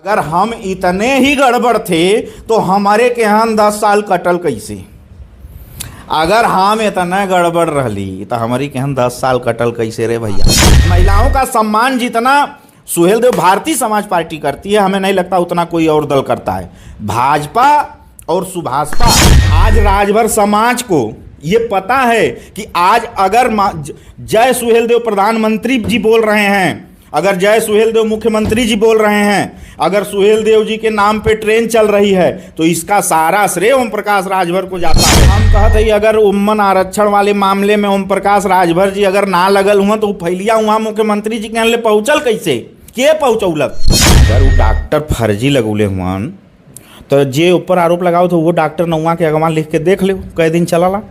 अगर हम इतने ही गड़बड़ थे तो हमारे के यहाँ 10 साल कटल कैसे? अगर हम इतना गड़बड़ रहली तो हमारी के यहाँ 10 साल कटल कैसे रे भैया? महिलाओं का सम्मान जितना सुहेलदेव भारतीय समाज पार्टी करती है, हमें नहीं लगता उतना कोई और दल करता है। भाजपा और सुभाषपा, आज राजभर समाज को ये पता है कि आज अगर जय सुहेलदेव प्रधानमंत्री जी बोल रहे हैं, अगर जय सुहेलदेव मुख्यमंत्री जी बोल रहे हैं, अगर सुहेलदेव जी के नाम पे ट्रेन चल रही है, तो इसका सारा श्रेय ओम प्रकाश राजभर को जाता है। हम कहते हैं अगर उम्मन आरक्षण वाले मामले में ओम प्रकाश राजभर जी अगर ना लगल हुआ तो फैलिया वहाँ मुख्यमंत्री जी के यहाँ ले पहुँचल कैसे? के पहुँचौलक? अगर वो डॉक्टर फर्जी लगौले हुआ तो जे ऊपर आरोप लगाओ तो वो डॉक्टर नौवा के अगवा लिख के देख लो कई दिन चला।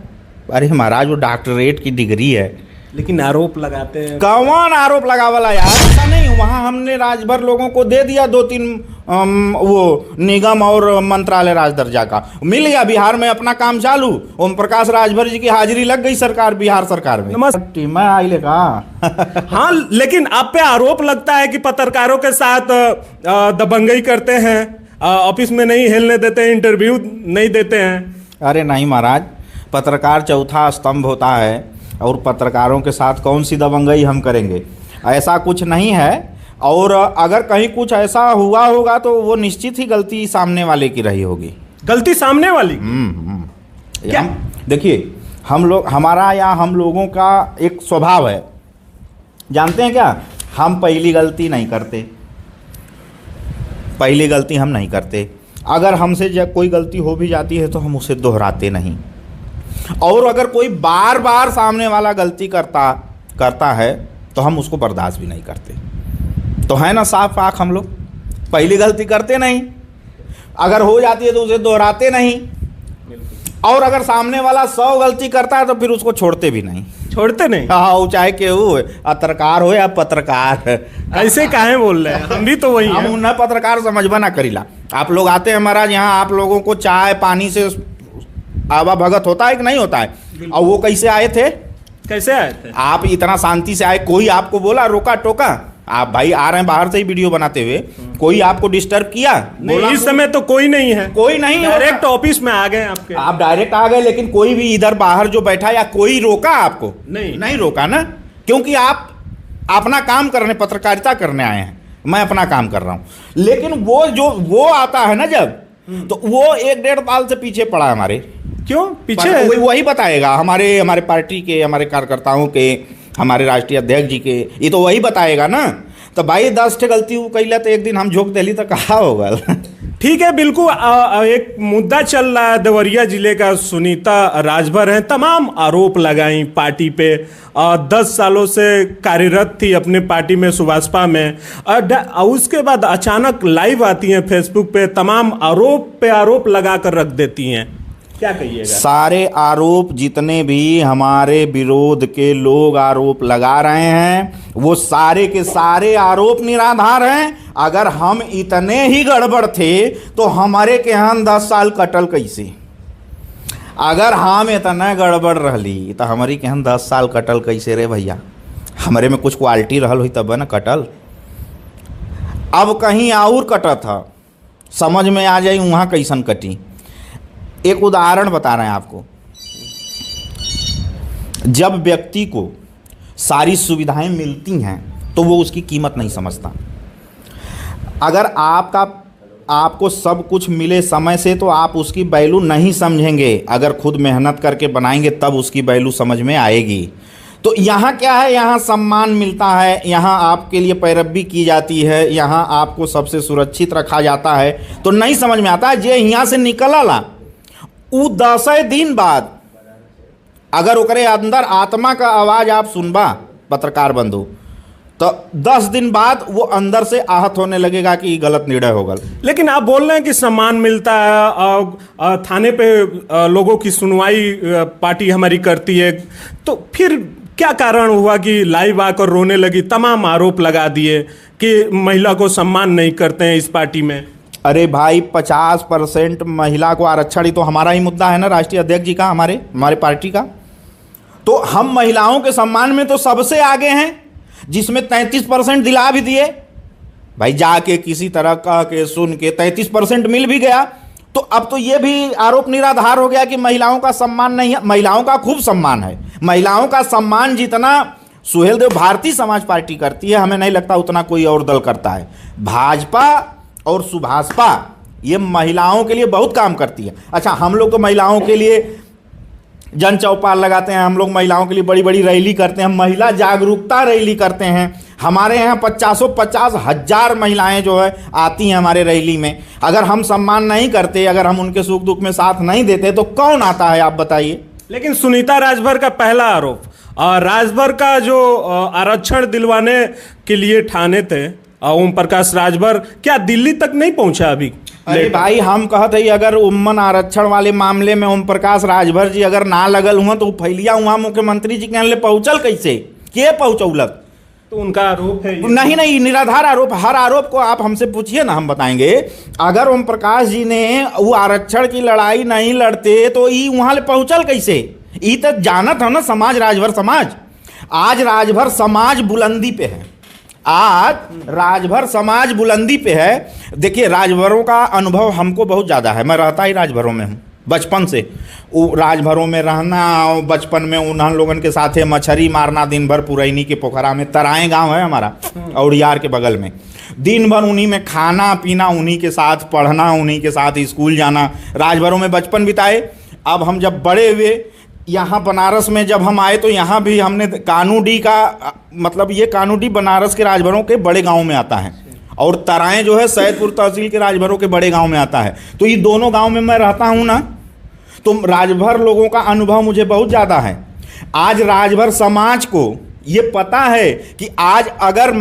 अरे महाराज वो डॉक्टरेट की डिग्री है, लेकिन आरोप लगाते हैं। कौन आरोप लगावला यार? ऐसा नहीं, वहाँ हमने राजभर लोगों को दे दिया 2-3 वो निगम और मंत्रालय राज दर्जा का मिल गया। बिहार में अपना काम चालू, ओम प्रकाश राजभर जी की हाजिरी लग गई सरकार, बिहार सरकार में। नमस्ते, मैं आई ले कहा हाँ, लेकिन आप पे आरोप लगता है कि पत्रकारों के साथ दबंगई करते हैं, ऑफिस में नहीं हिलने देते हैं, इंटरव्यू नहीं देते हैं। अरे नहीं महाराज, पत्रकार चौथा स्तंभ होता है और पत्रकारों के साथ कौन सी दबंगई हम करेंगे? ऐसा कुछ नहीं है। और अगर कहीं कुछ ऐसा हुआ होगा तो वो निश्चित ही गलती सामने वाले की रही होगी। गलती सामने वाली? क्या? देखिए, हम लोग, हमारा या हम लोगों का एक स्वभाव है, जानते हैं क्या? हम पहली गलती नहीं करते, पहली गलती हम नहीं करते। अगर हमसे जब कोई गलती हो भी जाती है तो हम उसे दोहराते नहीं। और अगर कोई बार बार सामने वाला गलती करता है तो हम उसको बर्दाश्त भी नहीं करते। तो है ना साफ आँख, हम लोग पहली गलती करते नहीं, अगर हो जाती है तो उसे दोहराते नहीं, और अगर सामने वाला 100 गलती करता है तो फिर उसको छोड़ते भी नहीं। छोड़ते नहीं? हाँ, वो चाहे केहू पत्रकार हो या पत्रकार। ऐसे काहे बोल रहे हैं? हम भी तो वही हैं। हम उन्हें पत्रकार समझबा ना करीला। आप लोग आते हैं महाराज यहाँ, आप लोगों को चाय पानी से आवा भगत होता है कि नहीं होता है? और वो कैसे आए थे? कैसे आए थे? आप इतना शांति से आए, कोई आपको बोला, रोका टोका? आप भाई आ रहे हैं बाहर से ही वीडियो बनाते हुए, कोई आपको डिस्टर्ब किया? नहीं, इस समय तो कोई नहीं है, कोई नहीं, डायरेक्ट ऑफिस में आ गए आपके। आप डायरेक्ट आ गए, लेकिन कोई भी इधर बाहर जो बैठा या कोई रोका आपको? नहीं रोका ना, क्योंकि आप अपना काम करने, पत्रकारिता करने आए हैं। मैं अपना काम कर रहा हूँ, लेकिन वो आता है ना जब, तो वो 1-1.5 साल से पीछे पड़ा है हमारे। क्यों पीछे? वही बताएगा, हमारे पार्टी के, हमारे कार्यकर्ताओं के, हमारे राष्ट्रीय अध्यक्ष जी के, ये तो वही बताएगा ना। तो भाई 10 ठे गलती वो कैला तो एक दिन हम झोंक देली तो कहा होगा। ठीक है, बिल्कुल। एक मुद्दा चल रहा है देवरिया जिले का। सुनीता राजभर हैं, तमाम आरोप लगाई पार्टी पे, 10 सालों से कार्यरत थी अपने पार्टी में, सुभाषपा में, और उसके बाद अचानक लाइव आती हैं फेसबुक पे, तमाम आरोप पे आरोप लगा कर रख देती हैं। क्या कहिएगा? सारे आरोप जितने भी हमारे विरोध के लोग आरोप लगा रहे हैं, वो सारे के सारे आरोप निराधार हैं। अगर हम इतने ही गड़बड़ थे तो हमारे के यहाँ 10 साल कटल कैसे? अगर हम इतना गड़बड़ रहली तो हमारी के यहाँ 10 साल कटल कैसे रे भैया? हमारे में कुछ क्वालिटी रहल हुई तब ना कटल। अब कहीं और कटा था, समझ में आ जाए वहाँ कैसन कटी। एक उदाहरण बता रहे हैं आपको। जब व्यक्ति को सारी सुविधाएं मिलती हैं तो वो उसकी कीमत नहीं समझता। अगर आपको सब कुछ मिले समय से तो आप उसकी वैल्यू नहीं समझेंगे। अगर खुद मेहनत करके बनाएंगे तब उसकी वैल्यू समझ में आएगी। तो यहाँ क्या है? यहाँ सम्मान मिलता है, यहाँ आपके लिए पैरवी की जाती है, यहाँ आपको सबसे सुरक्षित रखा जाता है, तो नहीं समझ में आता है। जे यहाँ से निकलला उ 10 दिन बाद अगर ओकरे अंदर आत्मा का आवाज़ आप सुनबा पत्रकार बंधु, तो 10 दिन बाद वो अंदर से आहत होने लगेगा कि गलत निर्णय होगा। लेकिन आप बोल रहे हैं कि सम्मान मिलता है, थाने पे लोगों की सुनवाई पार्टी हमारी करती है, तो फिर क्या कारण हुआ कि लाइव आकर रोने लगी, तमाम आरोप लगा दिए कि महिला को सम्मान नहीं करते हैं इस पार्टी में? अरे भाई 50% महिला को आरक्षण ही तो हमारा ही मुद्दा है ना, राष्ट्रीय अध्यक्ष जी का, हमारे पार्टी का। तो हम महिलाओं के सम्मान में तो सबसे आगे हैं, जिसमें 33% दिला भी दिए। भाई जाके किसी तरह कह के सुन के 33% मिल भी गया तो अब तो ये भी आरोप निराधार हो गया कि महिलाओं का सम्मान नहीं है। महिलाओं का खूब सम्मान है। महिलाओं का सम्मान जितना सुहेलदेव भारतीय समाज पार्टी करती है, हमें नहीं लगता उतना कोई और दल करता है। भाजपा और सुभाषपा ये महिलाओं के लिए बहुत काम करती है। अच्छा, हम लोग तो महिलाओं के लिए जन चौपाल लगाते हैं, हम लोग महिलाओं के लिए बड़ी बड़ी रैली करते हैं, महिला जागरूकता रैली करते हैं। हमारे यहाँ 50,000 महिलाएं जो है आती हैं हमारे रैली में। अगर हम सम्मान नहीं करते, अगर हम उनके सुख दुख में साथ नहीं देते तो कौन आता है, आप बताइए। लेकिन सुनीता राजभर का पहला आरोप, राजभर का जो आरक्षण दिलवाने के लिए ठाने थे ओम प्रकाश राजभर, क्या दिल्ली तक नहीं पहुंचा अभी? अरे भाई, हम कहते ही अगर उम्मन आरक्षण वाले मामले में ओम प्रकाश राजभर जी अगर ना लगल हुआ तो फैलिया हुआ मुख्यमंत्री जी के यहाँ ले पहुंचल कैसे, के पहुंचौलक? तो उनका आरोप है नहीं नहीं, निराधार आरोप। हर आरोप को आप हमसे पूछिए ना, हम बताएंगे। अगर ओम प्रकाश जी ने वो आरक्षण की लड़ाई नहीं लड़ते तो ये वहां ले पहुंचल कैसे? ये तो जानत है ना समाज, राजभर समाज। आज राजभर समाज बुलंदी पे है, आज राजभर समाज बुलंदी पे है। देखिए, राजभरों का अनुभव हमको बहुत ज़्यादा है। मैं रहता ही राजभरों में हूँ बचपन से। वो राजभरों में रहना, बचपन में उन्हन लोगन के साथ मछली मारना दिन भर, पुरैनी के पोखरा में, तराए गांव है हमारा और यार के बगल में। दिन भर उन्हीं में खाना पीना, उन्हीं के साथ पढ़ना, उन्हीं के साथ स्कूल जाना, राजभरों में बचपन बिताए। अब हम जब बड़े हुए, यहाँ बनारस में जब हम आए तो यहाँ भी हमने कानूडी का मतलब, ये कानूडी बनारस के राजभरों के बड़े गांव में आता है और तराएं जो है सैदपुर तहसील के राजभरों के बड़े गांव में आता है। तो ये दोनों गांव में मैं रहता हूँ ना, तो राजभर लोगों का अनुभव मुझे बहुत ज़्यादा है। आज राजभर समाज को ये पता है कि आज अगर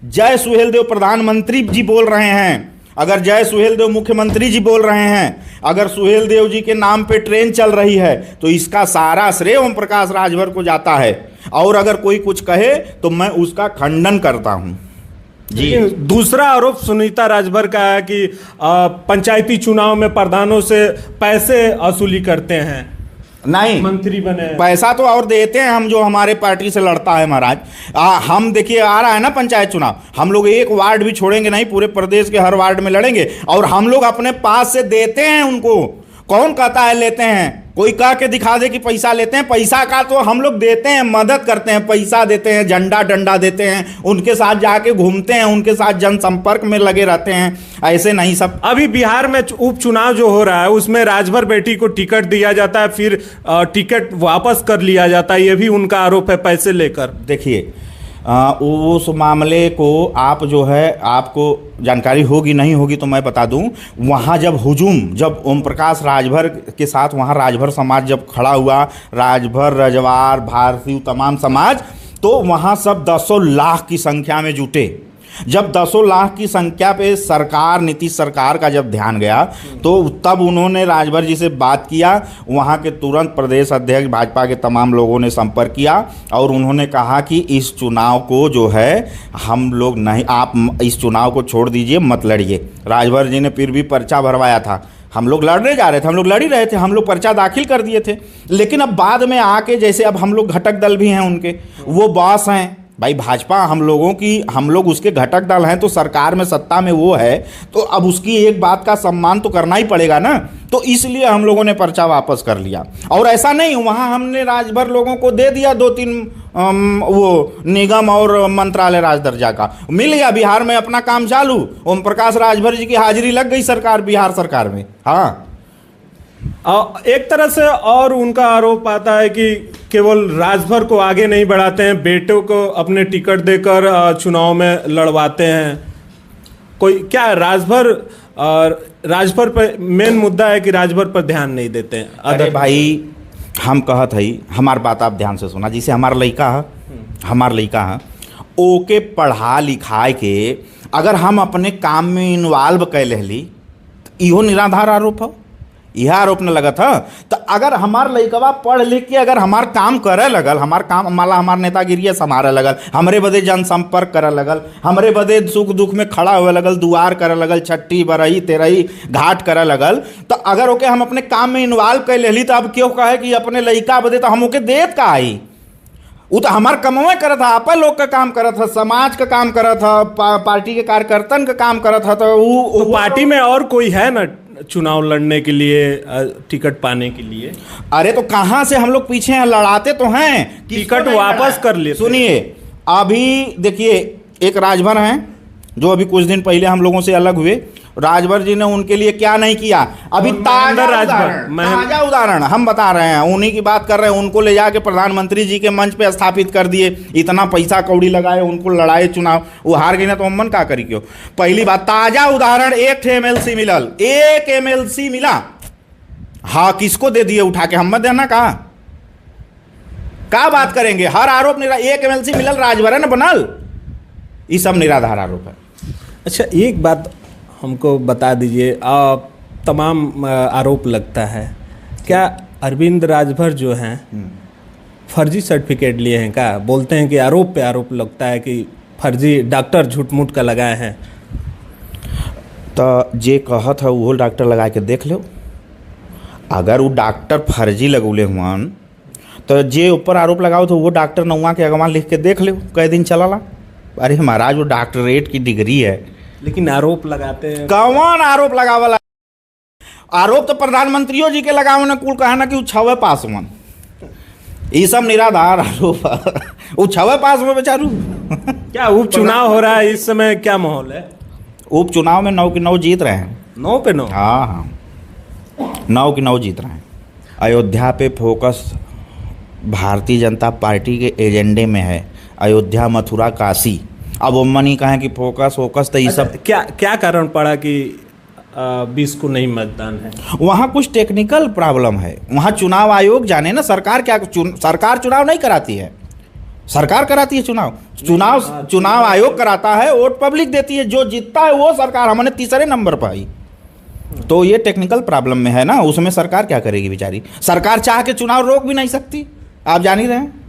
जय सुहेलदेव प्रधानमंत्री जी बोल रहे हैं, अगर जय सुहेलदेव मुख्यमंत्री जी बोल रहे हैं, अगर सुहेलदेव जी के नाम पे ट्रेन चल रही है तो इसका सारा श्रेय ओम प्रकाश राजभर को जाता है। और अगर कोई कुछ कहे तो मैं उसका खंडन करता हूं जी। दूसरा आरोप सुनीता राजभर का है कि पंचायती चुनाव में प्रधानों से पैसे वसूली करते हैं। नहीं, मंत्री बने, पैसा तो और देते हैं हम, जो हमारे पार्टी से लड़ता है महाराज। हम देखिए, आ रहा है ना पंचायत चुनाव, हम लोग एक वार्ड भी छोड़ेंगे नहीं, पूरे प्रदेश के हर वार्ड में लड़ेंगे और हम लोग अपने पास से देते हैं उनको। कौन कहता है लेते हैं? कोई कह के दिखा दे कि पैसा लेते हैं। पैसा का तो हम लोग देते हैं, मदद करते हैं, पैसा देते हैं, झंडा डंडा देते हैं, उनके साथ जाके घूमते हैं, उनके साथ जनसंपर्क में लगे रहते हैं। ऐसे नहीं सब। अभी बिहार में उपचुनाव जो हो रहा है उसमें राजभर बेटी को टिकट दिया जाता है, फिर टिकट वापस कर लिया जाता है, ये भी उनका आरोप है पैसे लेकर। देखिए, उस मामले को आप जो है, आपको जानकारी होगी नहीं होगी तो मैं बता दूं। वहाँ जब हुजूम, जब ओम प्रकाश राजभर के साथ वहाँ राजभर समाज जब खड़ा हुआ, राजभर, रजवार, भारतीय तमाम समाज, तो वहाँ सब 10 लाख की संख्या में जुटे। जब 10 लाख की संख्या पे सरकार, नीतीश सरकार का जब ध्यान गया तो तब उन्होंने राजभर जी से बात किया। वहाँ के तुरंत प्रदेश अध्यक्ष भाजपा के तमाम लोगों ने संपर्क किया और उन्होंने कहा कि इस चुनाव को जो है हम लोग नहीं, आप इस चुनाव को छोड़ दीजिए, मत लड़िए। राजभर जी ने फिर भी पर्चा भरवाया था। हम लोग लड़ने जा रहे थे, हम लोग लड़ ही रहे थे, हम लोग पर्चा दाखिल कर दिए थे। लेकिन अब बाद में आके, जैसे अब हम लोग घटक दल भी हैं उनके, वो बॉस हैं भाई भाजपा, हम लोग उसके घटक दल हैं, तो सरकार में सत्ता में वो है, तो अब उसकी एक बात का सम्मान तो करना ही पड़ेगा ना। तो इसलिए हम लोगों ने पर्चा वापस कर लिया। और ऐसा नहीं, वहाँ हमने राजभर लोगों को दे दिया 2-3 वो निगम और मंत्रालय राज दर्जा का, मिल गया। बिहार में अपना काम चालू, ओम प्रकाश राजभर जी की हाजिरी लग गई सरकार, बिहार सरकार में। हाँ, एक तरह से और उनका आरोप आता है कि केवल राजभर को आगे नहीं बढ़ाते हैं, बेटों को अपने टिकट देकर चुनाव में लड़वाते हैं। कोई क्या राजभर पर मेन मुद्दा है कि राजभर पर ध्यान नहीं देते हैं। अरे भाई, हम कहत हई, हमार बात आप ध्यान से सुना। जैसे हमार लड़का है, ओके पढ़ा लिखाए के अगर हम अपने काम में इन्वॉल्व कर लेली, इहो निराधार आरोप है, यह आरोप न लगा था। तो अगर हमार लइकवा पढ़ लिख के अगर हमार काम करे लगल, हमार काम माला हमार नेतागिरी संभाले लगल, हमरे बदे जनसंपर्क करे लगल, हमरे बदे सुख दुख में खड़ा हुए लगल, दुआर करे लगल, छठी बरही तेरही घाट करे लगल, तो अगर ओके हम अपने काम में इन्वॉल्व कर लेली, तो अब क्यों कहे कि अपने लइका बदे तो हम ओके देत का आई। वो तो हमार कमवे करत था, आपा लोग का काम करत था, समाज का काम करत था, पार्टी के कार्यकर्तन का काम करत था। तो वो पार्टी में और कोई है ना चुनाव लड़ने के लिए, टिकट पाने के लिए? अरे तो कहाँ से हम लोग पीछे हैं, लड़ाते तो हैं, टिकट वापस कर लेते। सुनिए अभी देखिए, एक राजभर हैं जो अभी कुछ दिन पहले हम लोगों से अलग हुए, राजभर जी ने उनके लिए क्या नहीं किया। अभी ताजा उदाहरण हम बता रहे हैं, उन्हीं की बात कर रहे हैं। उनको ले जाके प्रधानमंत्री जी के मंच पे स्थापित कर दिए, इतना पैसा कौड़ी लगाए, उनको लड़ाए चुनाव, वो हार गई ना तो अमन का करी क्यों। पहली बात, ताजा उदाहरण, एक MLC मिलल, एक MLC मिला, हाँ किसको दे दिए उठा के, हम मत देना कहा, क्या बात करेंगे। हर आरोप एक MLC मिलल, राजभर है ना बनल, ये सब निराधार आरोप है। अच्छा एक बात हमको बता दीजिए, तमाम आरोप लगता है, क्या अरविंद राजभर जो हैं फर्जी सर्टिफिकेट लिए हैं? क्या बोलते हैं कि आरोप पे आरोप लगता है कि फर्जी डॉक्टर झूठ मूठ का लगाए हैं? तो जे कहत है वो डॉक्टर लगा के देख लो, अगर वो डॉक्टर फर्जी लगौले हुआ तो जे ऊपर आरोप लगाओ तो वो डॉक्टर नौवा के अगवा लिख के देख लो कई दिन चला। अरे महाराज वो डॉक्टरेट की डिग्री है, लेकिन आरोप लगाते हैं। कौन आरोप लगावला? आरोप तो प्रधानमंत्रियों जी के लगावे ने कुल कहा ना कि 6वें पास हुआ, ये सब निराधार आरोप। वो 6वें पास हुए बेचारू। क्या उपचुनाव हो रहा है इस समय, क्या माहौल है? उपचुनाव में 9 की 9 जीत रहे हैं। 9 पे 9? हाँ हाँ, 9 की 9 जीत रहे हैं। अयोध्या पे फोकस भारतीय जनता पार्टी के एजेंडे में है, अयोध्या मथुरा काशी। अब अम्मा नहीं कहें कि फोकस तो ये सब क्या कारण पड़ा कि 20 को नहीं मतदान है? वहाँ कुछ टेक्निकल प्रॉब्लम है, वहाँ चुनाव आयोग जाने ना, सरकार क्या सरकार चुनाव नहीं कराती है, सरकार कराती है चुनाव आयोग कराता है, वोट पब्लिक देती है, जो जीतता है वो सरकार। हमने तीसरे नंबर पर आई, तो ये टेक्निकल प्रॉब्लम में है ना, उसमें सरकार क्या करेगी बेचारी। सरकार चाह के चुनाव रोक भी नहीं सकती, आप जान ही रहे हैं।